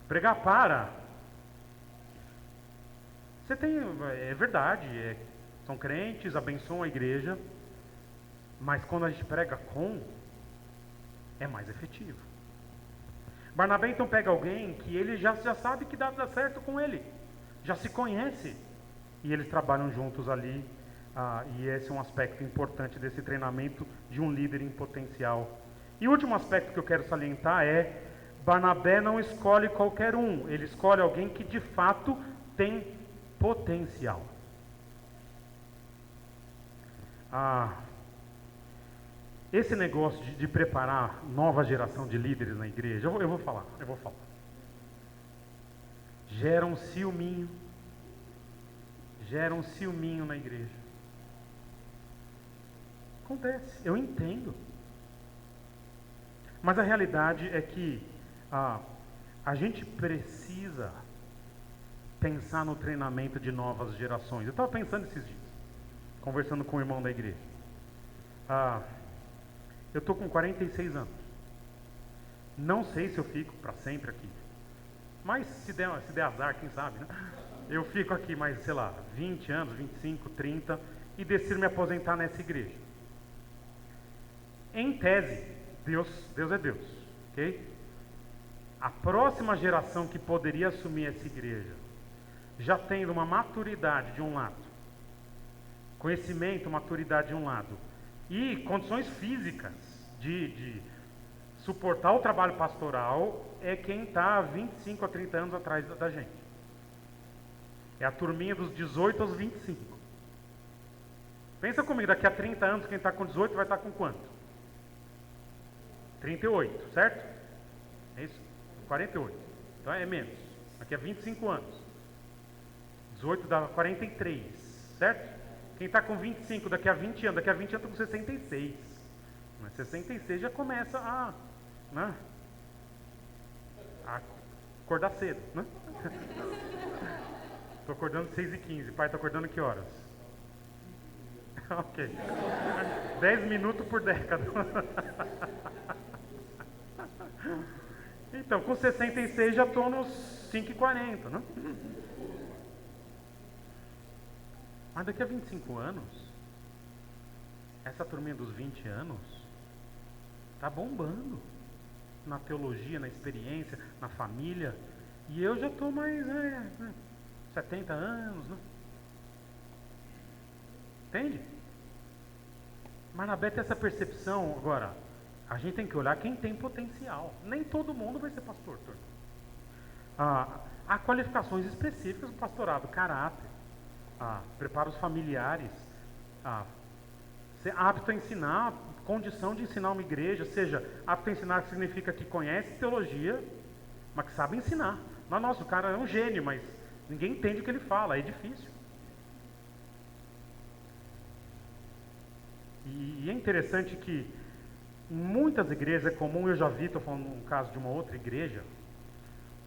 Pregar para, é verdade, são crentes, abençoam a igreja, mas quando a gente prega com, é mais efetivo. Barnabé então pega alguém que ele já sabe que dá certo com ele, já se conhece, e eles trabalham juntos ali, e esse é um aspecto importante desse treinamento de um líder em potencial. E o último aspecto que eu quero salientar é: Barnabé não escolhe qualquer um, ele escolhe alguém que de fato tem potencial. Esse negócio de preparar nova geração de líderes na igreja, eu vou falar. Gera um ciúminho na igreja. Acontece, eu entendo. Mas a realidade é que a gente precisa pensar no treinamento de novas gerações. Eu estava pensando esses dias, conversando com o irmão da igreja. Eu estou com 46 anos. Não sei se eu fico para sempre aqui. Mas se der azar, quem sabe, né? Eu fico aqui mais, 20 anos, 25, 30 e decido me aposentar nessa igreja. Em tese, Deus é Deus, ok? A próxima geração que poderia assumir essa igreja, já tendo uma maturidade de um lado, conhecimento, maturidade de um lado, e condições físicas de suportar o trabalho pastoral, é quem está há 25 a 30 anos atrás da gente. É a turminha dos 18 aos 25. Pensa comigo, daqui a 30 anos quem está com 18 vai estar com quanto? 38, certo? É isso? 48. Então é menos. Daqui a 25 anos. 18 dá 43, certo? Quem está com 25 daqui a 20 anos, daqui a 20 anos está com 66. Mas 66 já começa a acordar cedo, né? Estou acordando 6h15, pai, está acordando que horas? Ok. 10 minutos por década. Então, com 66 já estou nos 5h40, né? Mas daqui a 25 anos, essa turminha dos 20 anos está bombando na teologia, na experiência, na família. E eu já estou mais 70 anos, né? Entende? Barnabé tem essa percepção. Agora, a gente tem que olhar quem tem potencial. Nem todo mundo vai ser pastor, turma. Há qualificações específicas do pastorado: caráter, prepara os familiares, ser apto a ensinar, condição de ensinar uma igreja, seja apto a ensinar significa que conhece teologia, mas que sabe ensinar. Nossa, o cara é um gênio, mas ninguém entende o que ele fala, é difícil. E é interessante que em muitas igrejas é comum, eu já vi, estou falando um caso de uma outra igreja,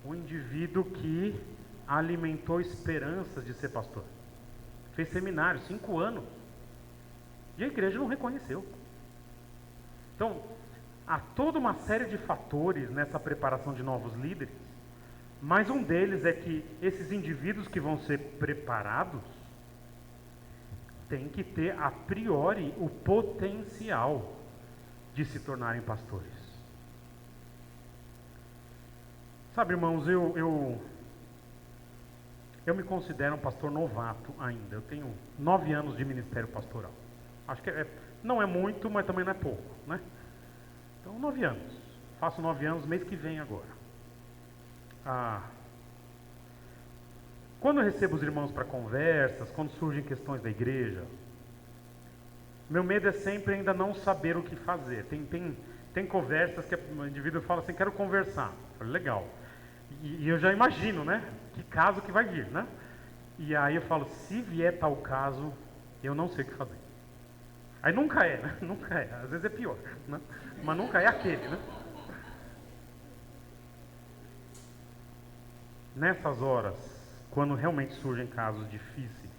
um indivíduo que alimentou esperanças de ser pastor. Fez seminário, 5 anos. E a igreja não reconheceu. Então, há toda uma série de fatores nessa preparação de novos líderes, mas um deles é que esses indivíduos que vão ser preparados têm que ter, a priori, o potencial de se tornarem pastores. Sabe, irmãos, eu Eu me considero um pastor novato ainda. Eu tenho 9 anos de ministério pastoral. Acho que não é muito, mas também não é pouco, né? Então, 9 anos. Faço 9 anos mês que vem agora. Quando eu recebo os irmãos para conversas, quando surgem questões da igreja, meu medo é sempre ainda não saber o que fazer. Tem conversas que o indivíduo fala assim, quero conversar. Eu falo, legal. E eu já imagino, né? Que caso que vai vir, né? E aí eu falo, se vier tal caso, eu não sei o que fazer. Aí nunca é, né? Nunca é. Às vezes é pior, né? Mas nunca é aquele, né? Nessas horas, quando realmente surgem casos difíceis,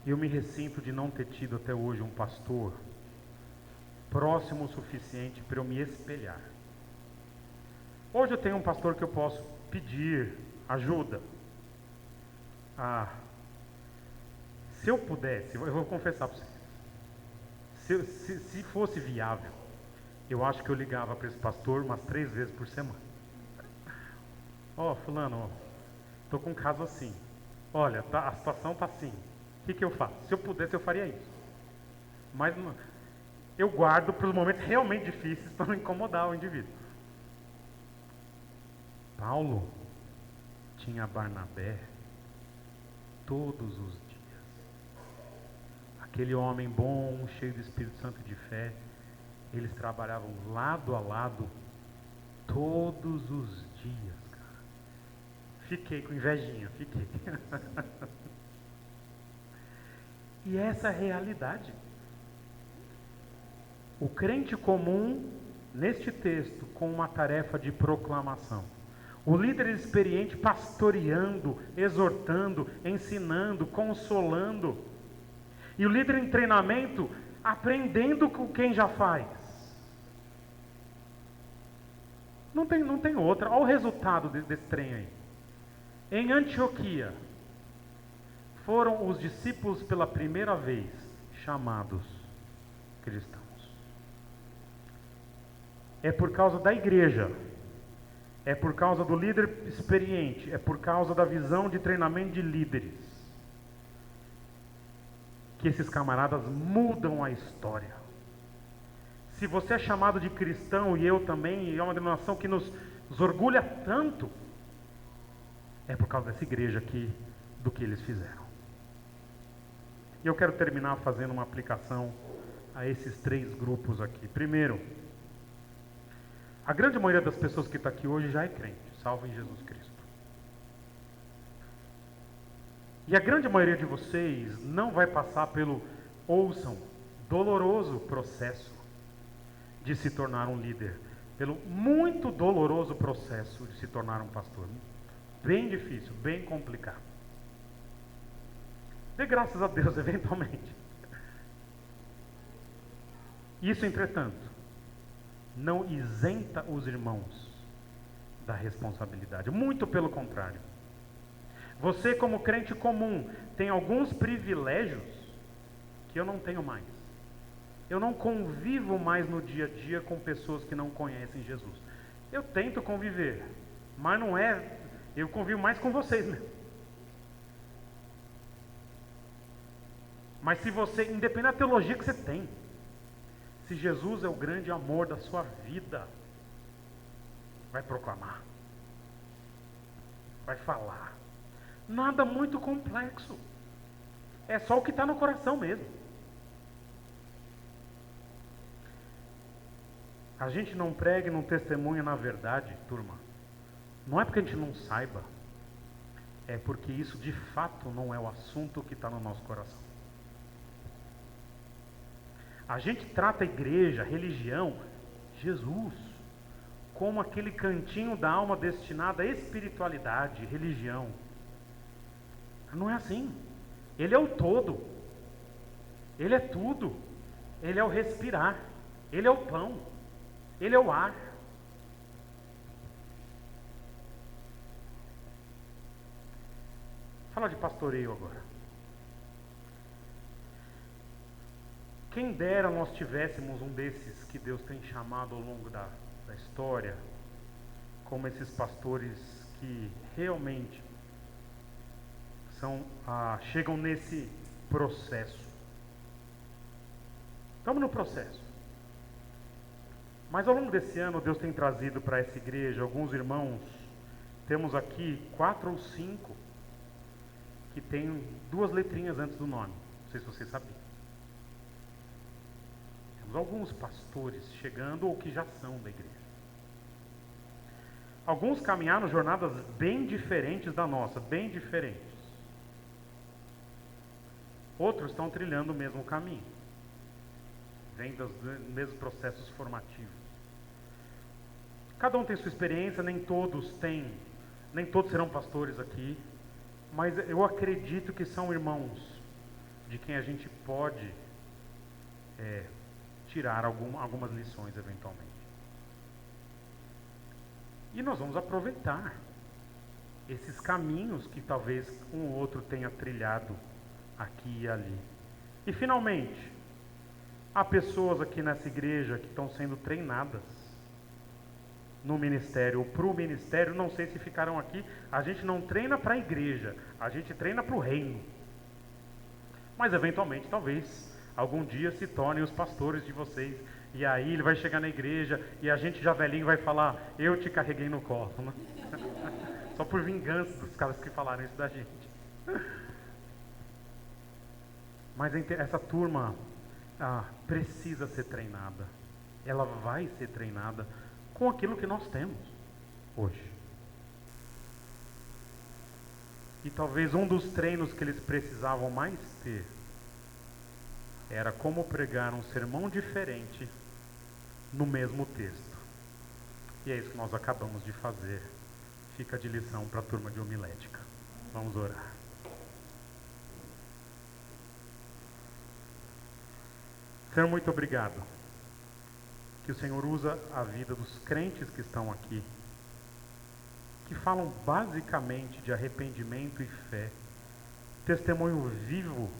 eu me ressinto de não ter tido até hoje um pastor próximo o suficiente para eu me espelhar. Hoje eu tenho um pastor que eu posso pedir ajuda. Se eu pudesse, eu vou confessar para vocês, se fosse viável, eu acho que eu ligava para esse pastor umas 3 vezes por semana. Fulano, estou com um caso assim. Olha, a situação está assim. O que eu faço? Se eu pudesse, eu faria isso. Mas eu guardo para os momentos realmente difíceis para não incomodar o indivíduo. Paulo tinha Barnabé todos os dias. Aquele homem bom, cheio do Espírito Santo e de fé, eles trabalhavam lado a lado todos os dias, cara. Fiquei com invejinha, fiquei. E essa é a realidade. O crente comum, neste texto, com uma tarefa de proclamação. O líder experiente pastoreando, exortando, ensinando, consolando. E o líder em treinamento aprendendo com quem já faz. Não tem outra. Olha o resultado desse trem aí. Em Antioquia, foram os discípulos pela primeira vez chamados cristãos. É por causa da igreja. É por causa do líder experiente, é por causa da visão de treinamento de líderes, que esses camaradas mudam a história. Se você é chamado de cristão, e eu também, e é uma denominação que nos orgulha tanto, é por causa dessa igreja aqui, do que eles fizeram. E eu quero terminar fazendo uma aplicação a esses 3 grupos aqui. Primeiro, a grande maioria das pessoas que está aqui hoje já é crente, salvo em Jesus Cristo. E a grande maioria de vocês não vai passar pelo, ouçam, doloroso processo de se tornar um líder. Pelo muito doloroso processo de se tornar um pastor. Bem difícil, bem complicado. Dê graças a Deus, eventualmente. Isso, entretanto, não isenta os irmãos da responsabilidade. Muito pelo contrário. Você, como crente comum, tem alguns privilégios que eu não tenho mais. Eu não convivo mais no dia a dia com pessoas que não conhecem Jesus. Eu tento conviver, mas não é... Eu convivo mais com vocês mesmo. Mas se você, independente da teologia que você tem, se Jesus é o grande amor da sua vida, vai proclamar, vai falar. Nada muito complexo. É só o que está no coração mesmo. A gente não prega e não testemunha na verdade, turma. Não é porque a gente não saiba. É porque isso de fato não é o assunto que está no nosso coração. A gente trata a igreja, a religião, Jesus, como aquele cantinho da alma destinado à espiritualidade, religião. Não é assim. Ele é o todo. Ele é tudo. Ele é o respirar. Ele é o pão. Ele é o ar. Fala de pastoreio agora. Quem dera nós tivéssemos um desses que Deus tem chamado ao longo da história, como esses pastores que realmente chegam nesse processo. Estamos no processo. Mas ao longo desse ano, Deus tem trazido para essa igreja alguns irmãos. Temos aqui 4 ou 5 que tem 2 letrinhas antes do nome. Não sei se você sabia. Temos alguns pastores chegando ou que já são da igreja. Alguns caminharam jornadas bem diferentes da nossa, bem diferentes. Outros estão trilhando o mesmo caminho. Vêm dos mesmos processos formativos. Cada um tem sua experiência, nem todos serão pastores aqui, mas eu acredito que são irmãos de quem a gente pode tirar algumas lições eventualmente. E nós vamos aproveitar esses caminhos que talvez um ou outro tenha trilhado aqui e ali. E finalmente, há pessoas aqui nessa igreja que estão sendo treinadas no ministério ou para o ministério. Não sei se ficarão aqui. A gente não treina para a igreja, a gente treina para o reino. Mas eventualmente, talvez, algum dia se tornem os pastores de vocês. E aí ele vai chegar na igreja e a gente já velhinho vai falar: eu te carreguei no colo, né? Só por vingança dos caras que falaram isso da gente. Mas essa turma precisa ser treinada. Ela vai ser treinada com aquilo que nós temos hoje. E talvez um dos treinos que eles precisavam mais ter era como pregar um sermão diferente no mesmo texto. E é isso que nós acabamos de fazer. Fica de lição para a turma de homilética. Vamos orar. Senhor, muito obrigado. Que o Senhor usa a vida dos crentes que estão aqui, que falam basicamente de arrependimento e fé, testemunho vivo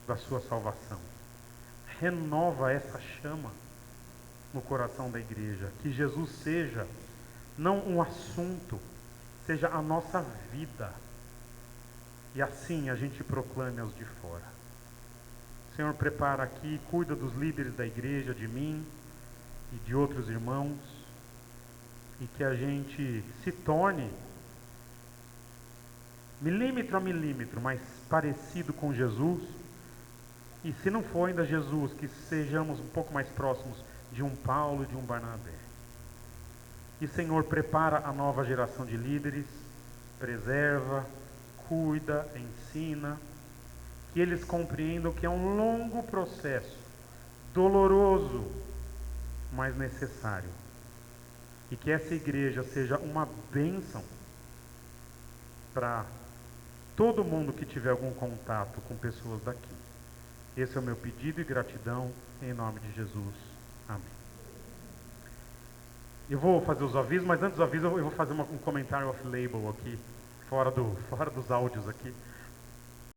da sua salvação. Renova essa chama no coração da igreja, que Jesus seja não um assunto, seja a nossa vida, e assim a gente proclame aos de fora. Senhor, prepara aqui, cuida dos líderes da igreja, de mim e de outros irmãos, e que a gente se torne milímetro a milímetro mais parecido com Jesus. E se não for ainda Jesus, que sejamos um pouco mais próximos de um Paulo e de um Barnabé. E Senhor, prepara a nova geração de líderes, preserva, cuida, ensina, que eles compreendam que é um longo processo, doloroso, mas necessário. E que essa igreja seja uma bênção para todo mundo que tiver algum contato com pessoas daqui. Esse é o meu pedido e gratidão, em nome de Jesus. Amém. Eu vou fazer os avisos, mas antes dos avisos eu vou fazer um comentário off-label aqui, fora dos áudios aqui.